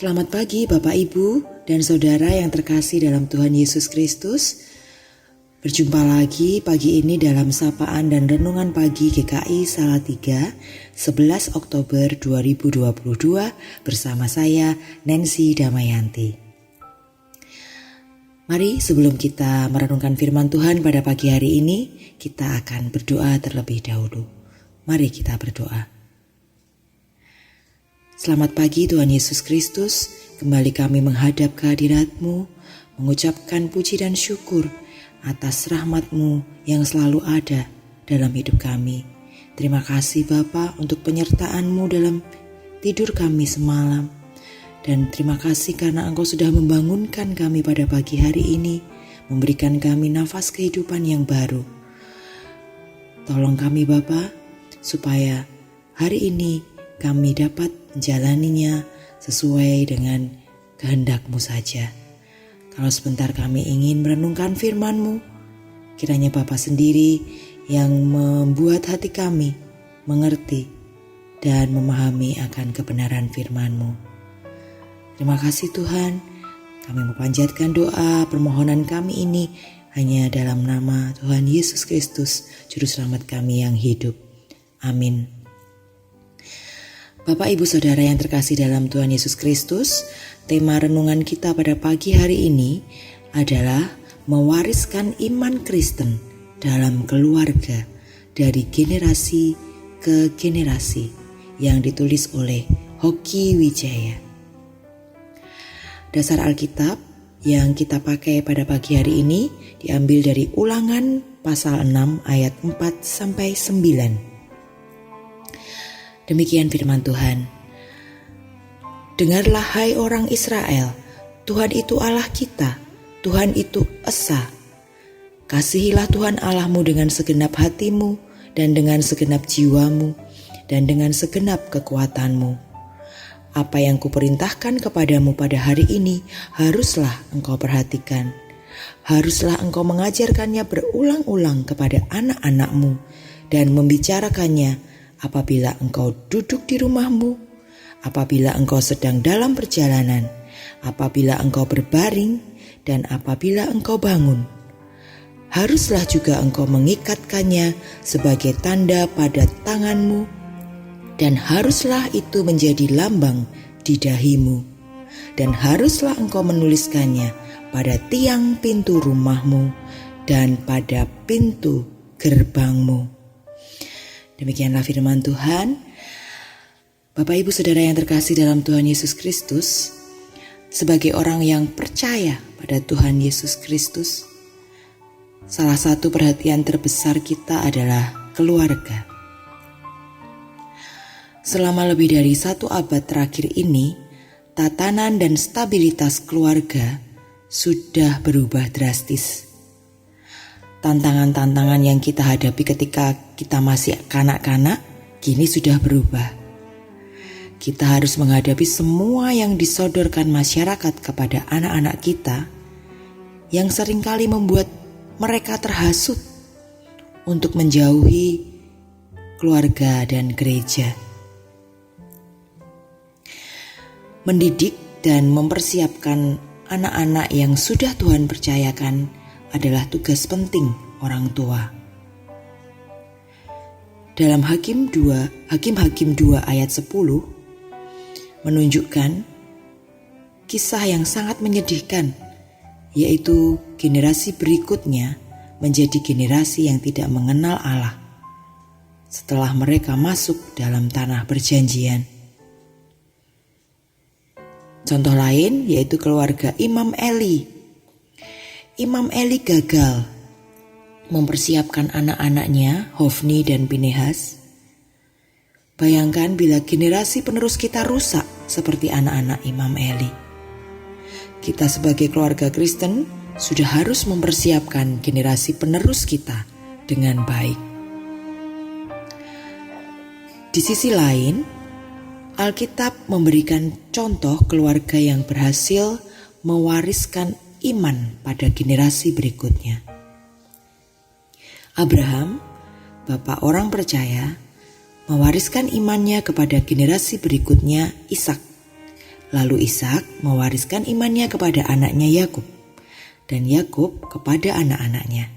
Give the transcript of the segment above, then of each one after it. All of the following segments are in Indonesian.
Selamat pagi Bapak Ibu dan Saudara yang terkasih dalam Tuhan Yesus Kristus. Berjumpa lagi pagi ini dalam sapaan dan renungan pagi GKI Salatiga 11 Oktober 2022 bersama saya Nancy Damayanti. Mari sebelum kita merenungkan firman Tuhan pada pagi hari ini, kita akan berdoa terlebih dahulu. Mari kita berdoa. Selamat pagi Tuhan Yesus Kristus, kembali kami menghadap kehadirat-Mu, mengucapkan puji dan syukur atas rahmat-Mu yang selalu ada dalam hidup kami. Terima kasih Bapa untuk penyertaan-Mu dalam tidur kami semalam. Dan terima kasih karena Engkau sudah membangunkan kami pada pagi hari ini, memberikan kami nafas kehidupan yang baru. Tolong kami Bapa, supaya hari ini kami dapat menjalaninya sesuai dengan kehendak-Mu saja. Kalau sebentar kami ingin merenungkan firman-Mu, kiranya Bapa sendiri yang membuat hati kami mengerti dan memahami akan kebenaran firman-Mu. Terima kasih Tuhan, kami memanjatkan doa permohonan kami ini hanya dalam nama Tuhan Yesus Kristus, Juru Selamat kami yang hidup. Amin. Bapak Ibu Saudara yang terkasih dalam Tuhan Yesus Kristus, tema renungan kita pada pagi hari ini adalah mewariskan iman Kristen dalam keluarga dari generasi ke generasi yang ditulis oleh Hoki Wijaya. Dasar Alkitab yang kita pakai pada pagi hari ini diambil dari Ulangan pasal 6 ayat 4-9. Demikian firman Tuhan. Dengarlah hai orang Israel, Tuhan itu Allah kita, Tuhan itu Esa. Kasihilah Tuhan Allahmu dengan segenap hatimu dan dengan segenap jiwamu dan dengan segenap kekuatanmu. Apa yang kuperintahkan kepadamu pada hari ini haruslah engkau perhatikan. Haruslah engkau mengajarkannya berulang-ulang kepada anak-anakmu dan membicarakannya apabila engkau duduk di rumahmu, apabila engkau sedang dalam perjalanan, apabila engkau berbaring, dan apabila engkau bangun. Haruslah juga engkau mengikatkannya sebagai tanda pada tanganmu, dan haruslah itu menjadi lambang di dahimu, dan haruslah engkau menuliskannya pada tiang pintu rumahmu dan pada pintu gerbangmu. Demikianlah firman Tuhan. Bapak Ibu Saudara yang terkasih dalam Tuhan Yesus Kristus, sebagai orang yang percaya pada Tuhan Yesus Kristus, salah satu perhatian terbesar kita adalah keluarga. Selama lebih dari 1 abad terakhir ini, tatanan dan stabilitas keluarga sudah berubah drastis. Tantangan-tantangan yang kita hadapi ketika kita masih kanak-kanak kini sudah berubah. Kita harus menghadapi semua yang disodorkan masyarakat kepada anak-anak kita yang seringkali membuat mereka terhasut untuk menjauhi keluarga dan gereja. Mendidik dan mempersiapkan anak-anak yang sudah Tuhan percayakan adalah tugas penting orang tua. Dalam Hakim 2 ayat 10 menunjukkan kisah yang sangat menyedihkan, yaitu generasi berikutnya menjadi generasi yang tidak mengenal Allah setelah mereka masuk dalam tanah perjanjian. Contoh lain yaitu keluarga Imam Eli. Imam Eli gagal mempersiapkan anak-anaknya, Hofni dan Pinehas. Bayangkan bila generasi penerus kita rusak seperti anak-anak Imam Eli. Kita sebagai keluarga Kristen sudah harus mempersiapkan generasi penerus kita dengan baik. Di sisi lain, Alkitab memberikan contoh keluarga yang berhasil mewariskan iman pada generasi berikutnya. Abraham, bapak orang percaya, mewariskan imannya kepada generasi berikutnya Ishak Lalu Ishak mewariskan imannya kepada anaknya Yakub, dan Yakub kepada anak-anaknya.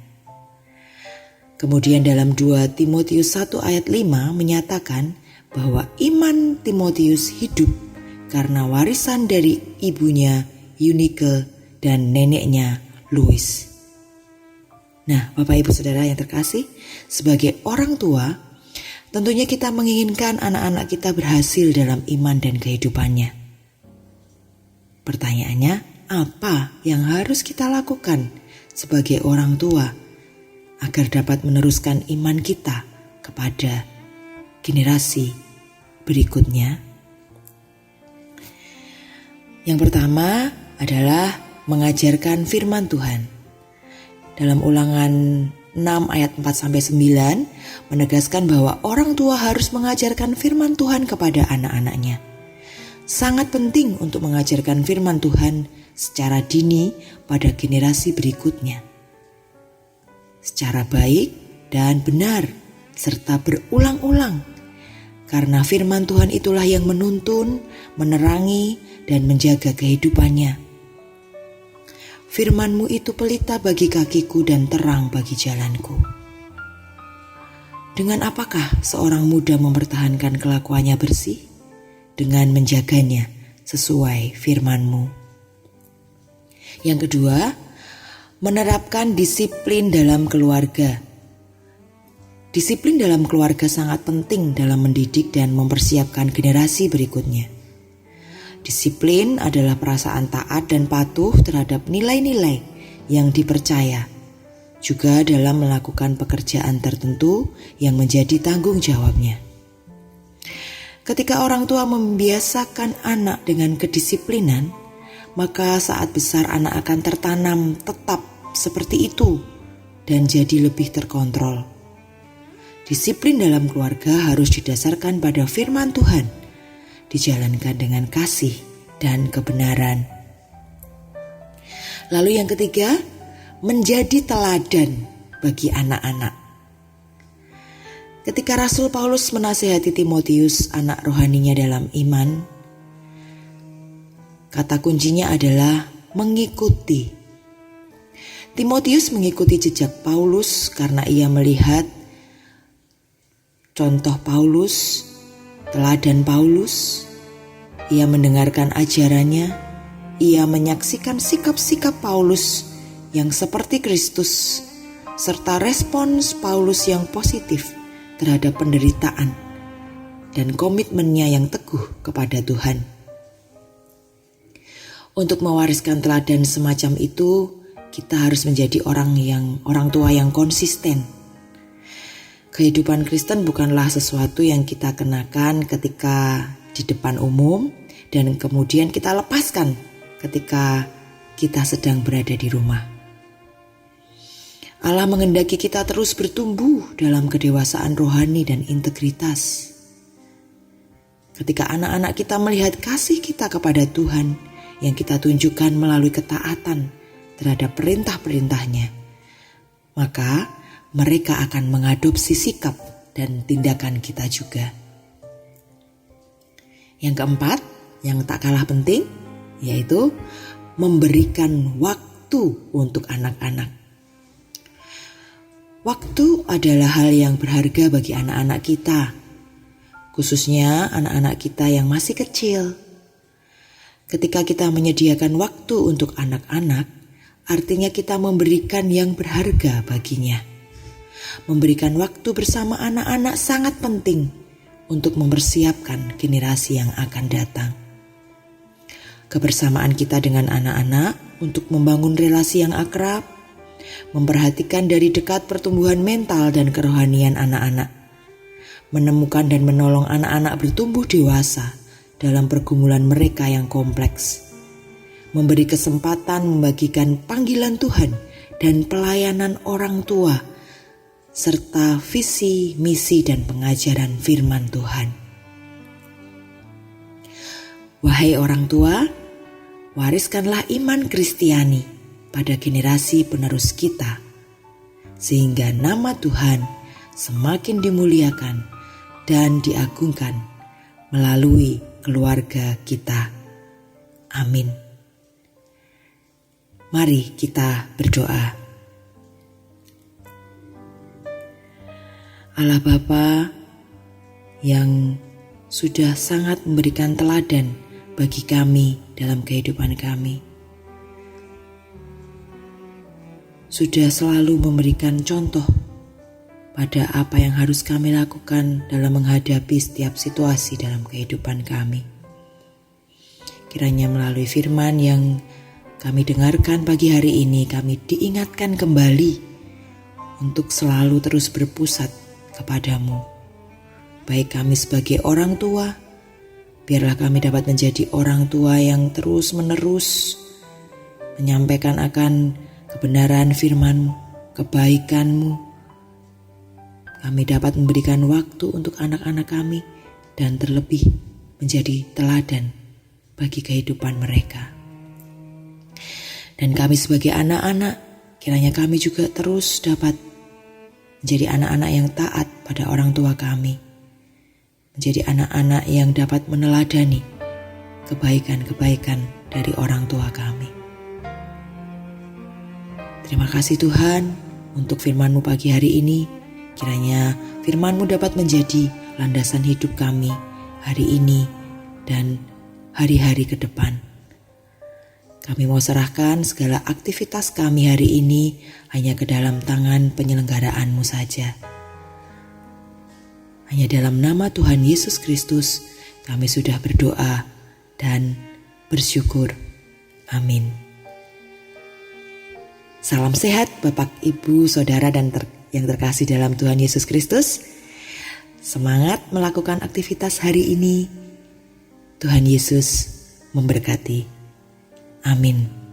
Kemudian dalam 2 Timotius 1 ayat 5 menyatakan bahwa iman Timotius hidup karena warisan dari ibunya Eunike dan neneknya Lois. Nah, Bapak Ibu Saudara yang terkasih, sebagai orang tua, tentunya kita menginginkan anak-anak kita berhasil dalam iman dan kehidupannya. Pertanyaannya, apa yang harus kita lakukan sebagai orang tua agar dapat meneruskan iman kita kepada generasi berikutnya? Yang pertama adalah mengajarkan firman Tuhan. Dalam Ulangan 6 ayat 4-9 menegaskan bahwa orang tua harus mengajarkan firman Tuhan kepada anak-anaknya. Sangat penting untuk mengajarkan firman Tuhan secara dini pada generasi berikutnya, secara baik dan benar serta berulang-ulang, karena firman Tuhan itulah yang menuntun, menerangi, dan menjaga kehidupannya. Firman-Mu itu pelita bagi kakiku dan terang bagi jalanku. Dengan apakah seorang muda mempertahankan kelakuannya bersih? Dengan menjaganya sesuai firman-Mu. Yang kedua, menerapkan disiplin dalam keluarga. Disiplin dalam keluarga sangat penting dalam mendidik dan mempersiapkan generasi berikutnya. Disiplin adalah perasaan taat dan patuh terhadap nilai-nilai yang dipercaya, juga dalam melakukan pekerjaan tertentu yang menjadi tanggung jawabnya. Ketika orang tua membiasakan anak dengan kedisiplinan, maka saat besar anak akan tertanam tetap seperti itu dan jadi lebih terkontrol. Disiplin dalam keluarga harus didasarkan pada firman Tuhan, dijalankan dengan kasih dan kebenaran. Lalu yang ketiga, menjadi teladan bagi anak-anak. Ketika Rasul Paulus menasihati Timotius, anak rohaninya dalam iman, kata kuncinya adalah mengikuti. Timotius mengikuti jejak Paulus karena ia melihat contoh Paulus, teladan Paulus. Ia mendengarkan ajarannya, ia menyaksikan sikap-sikap Paulus yang seperti Kristus, serta respons Paulus yang positif terhadap penderitaan dan komitmennya yang teguh kepada Tuhan. Untuk mewariskan teladan semacam itu, kita harus menjadi orang tua yang konsisten. Kehidupan Kristen bukanlah sesuatu yang kita kenakan ketika di depan umum dan kemudian kita lepaskan ketika kita sedang berada di rumah. Allah menghendaki kita terus bertumbuh dalam kedewasaan rohani dan integritas. Ketika anak-anak kita melihat kasih kita kepada Tuhan yang kita tunjukkan melalui ketaatan terhadap perintah-perintahnya, maka mereka akan mengadopsi sikap dan tindakan kita juga. Yang keempat, yang tak kalah penting, yaitu memberikan waktu untuk anak-anak. Waktu adalah hal yang berharga bagi anak-anak kita, khususnya anak-anak kita yang masih kecil. Ketika kita menyediakan waktu untuk anak-anak, artinya kita memberikan yang berharga baginya. Memberikan waktu bersama anak-anak sangat penting untuk mempersiapkan generasi yang akan datang. Kebersamaan kita dengan anak-anak untuk membangun relasi yang akrab, memperhatikan dari dekat pertumbuhan mental dan kerohanian anak-anak, menemukan dan menolong anak-anak bertumbuh dewasa dalam pergumulan mereka yang kompleks, memberi kesempatan membagikan panggilan Tuhan dan pelayanan orang tua, serta visi, misi, dan pengajaran firman Tuhan. Wahai orang tua, wariskanlah iman Kristiani pada generasi penerus kita, sehingga nama Tuhan semakin dimuliakan dan diagungkan melalui keluarga kita. Amin. Mari kita berdoa. Allah Bapa yang sudah sangat memberikan teladan bagi kami dalam kehidupan kami, sudah selalu memberikan contoh pada apa yang harus kami lakukan dalam menghadapi setiap situasi dalam kehidupan kami. Kiranya melalui firman yang kami dengarkan pagi hari ini, kami diingatkan kembali untuk selalu terus berpusat kepadamu. Baik kami sebagai orang tua, biarlah kami dapat menjadi orang tua yang terus-menerus menyampaikan akan kebenaran firman-Mu, kebaikan-Mu. Kami dapat memberikan waktu untuk anak-anak kami dan terlebih menjadi teladan bagi kehidupan mereka. Dan kami sebagai anak-anak, kiranya kami juga terus dapat menjadi anak-anak yang taat pada orang tua kami. Menjadi anak-anak yang dapat meneladani kebaikan-kebaikan dari orang tua kami. Terima kasih Tuhan untuk firman-Mu pagi hari ini. Kiranya firman-Mu dapat menjadi landasan hidup kami hari ini dan hari-hari ke depan. Kami mau serahkan segala aktivitas kami hari ini hanya ke dalam tangan penyelenggaraan-Mu saja. Hanya dalam nama Tuhan Yesus Kristus kami sudah berdoa dan bersyukur. Amin. Salam sehat Bapak, Ibu, Saudara dan yang terkasih dalam Tuhan Yesus Kristus. Semangat melakukan aktivitas hari ini. Tuhan Yesus memberkati. Amin.